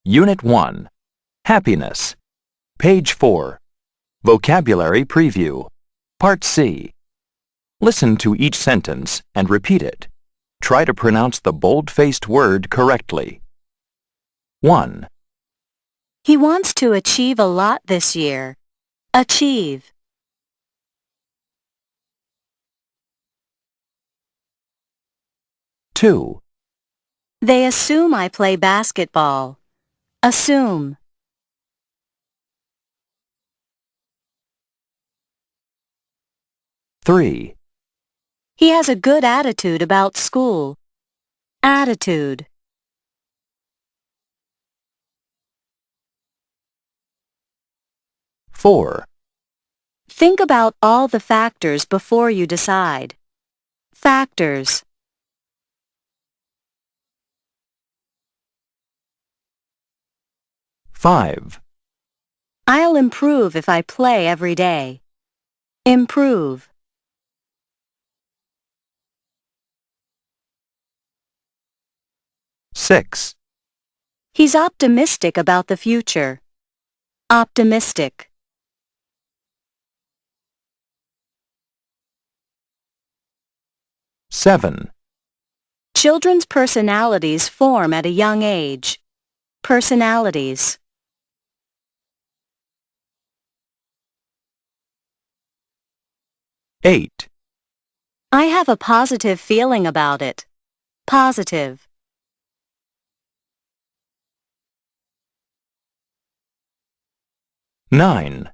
Unit 1. Happiness. Page 4. Vocabulary Preview. Part C. Listen to each sentence and repeat it. Try to pronounce the bold-faced word correctly. 1. He wants to achieve a lot this year. Achieve. 2. They assume I play basketball. Assume. 3. He has a good attitude about school. Attitude. 4. Think about all the factors before you decide. Factors. 5. I'll improve if I play every day. Improve. 6. He's optimistic about the future. Optimistic. 7. Children's personalities form at a young age. Personalities. 8. I have a positive feeling about it. Positive. 9.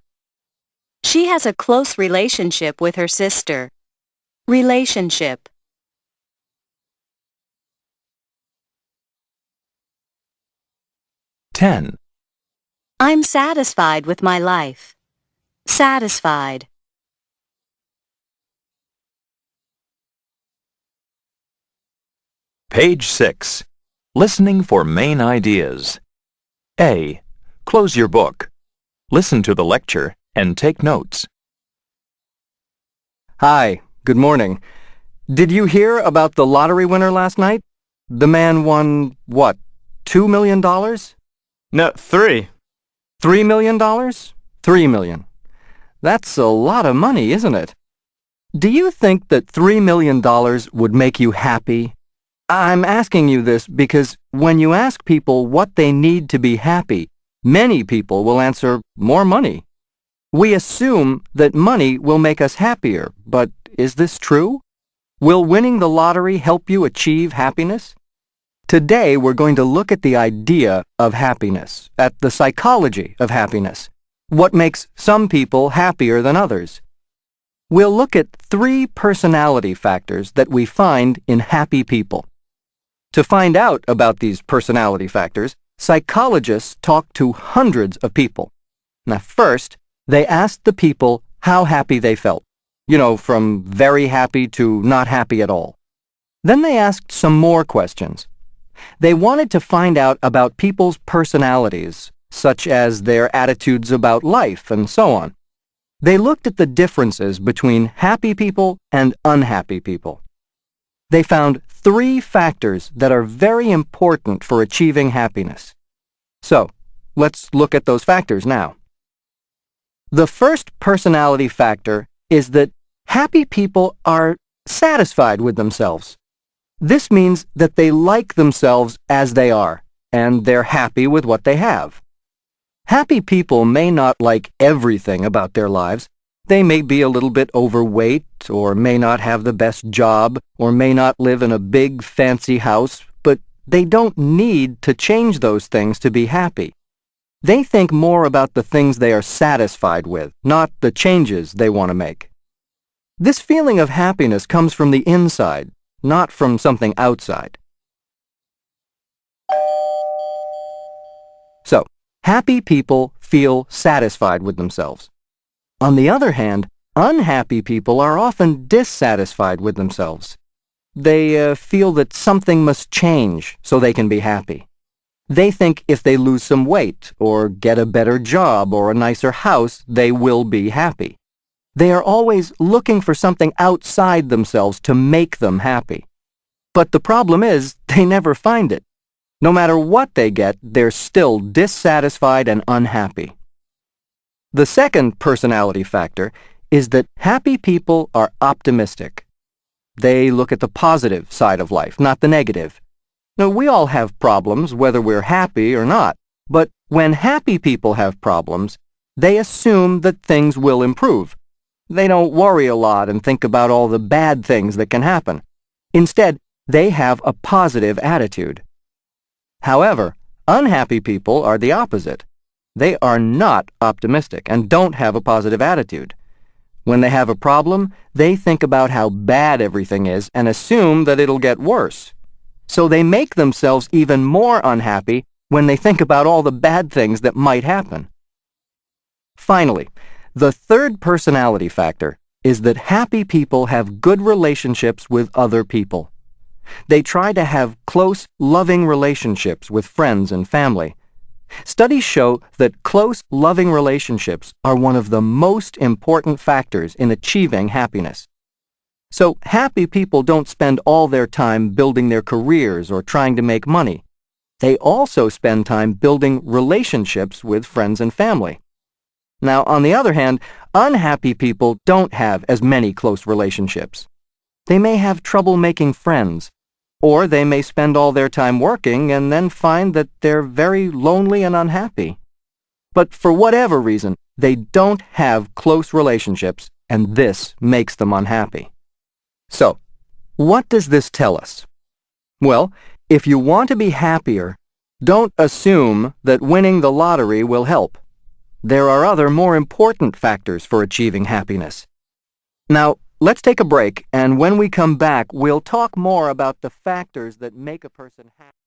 She has a close relationship with her sister. Relationship. 10. I'm satisfied with my life. Satisfied. 6. Listening for main ideas. A. Close your book. Listen to the lecture and take notes. Hi, good morning. Did you hear about the lottery winner last night? The man won, what, $2 million? No, 3. $3 million? $3 million. That's a lot of money, isn't it? Do you think that $3 million would make you happy? I'm asking you this because when you ask people what they need to be happy, many people will answer more money. We assume that money will make us happier, but is this true? Will winning the lottery help you achieve happiness? Today we're going to look at the idea of happiness, at the psychology of happiness, what makes some people happier than others. We'll look at 3 personality factors that we find in happy people. To find out about these personality factors, psychologists talk to hundreds of people. Now, first, they asked the people how happy they felt. From very happy to not happy at all. Then they asked some more questions. They wanted to find out about people's personalities, such as their attitudes about life and so on. They looked at the differences between happy people and unhappy people. They found 3 factors that are very important for achieving happiness. So, let's look at those factors now. The first personality factor is that happy people are satisfied with themselves. This means that they like themselves as they are, and they're happy with what they have. Happy people may not like everything about their lives. They may be a little bit overweight, or may not have the best job, or may not live in a big, fancy house, but they don't need to change those things to be happy. They think more about the things they are satisfied with, not the changes they want to make. This feeling of happiness comes from the inside, not from something outside. So, happy people feel satisfied with themselves. On the other hand, unhappy people are often dissatisfied with themselves. They feel that something must change so they can be happy. They think if they lose some weight, or get a better job, or a nicer house, they will be happy. They are always looking for something outside themselves to make them happy. But the problem is, they never find it. No matter what they get, they're still dissatisfied and unhappy. The second personality factor is that happy people are optimistic. They look at the positive side of life, not the negative. Now, we all have problems, whether we're happy or not. But when happy people have problems, they assume that things will improve. They don't worry a lot and think about all the bad things that can happen. Instead, they have a positive attitude. However, unhappy people are the opposite. They are not optimistic and don't have a positive attitude. When they have a problem, they think about how bad everything is and assume that it'll get worse. So they make themselves even more unhappy when they think about all the bad things that might happen. Finally, the third personality factor is that happy people have good relationships with other people. They try to have close, loving relationships with friends and family. Studies show that close, loving relationships are one of the most important factors in achieving happiness. So happy people don't spend all their time building their careers or trying to make money. They also spend time building relationships with friends and family. Now, on the other hand, unhappy people don't have as many close relationships. They may have trouble making friends, or they may spend all their time working and then find that they're very lonely and unhappy. But for whatever reason, they don't have close relationships, and this makes them unhappy. So, what does this tell us? Well, if you want to be happier, don't assume that winning the lottery will help. There are other more important factors for achieving happiness. Now, let's take a break, and when we come back, we'll talk more about the factors that make a person happy.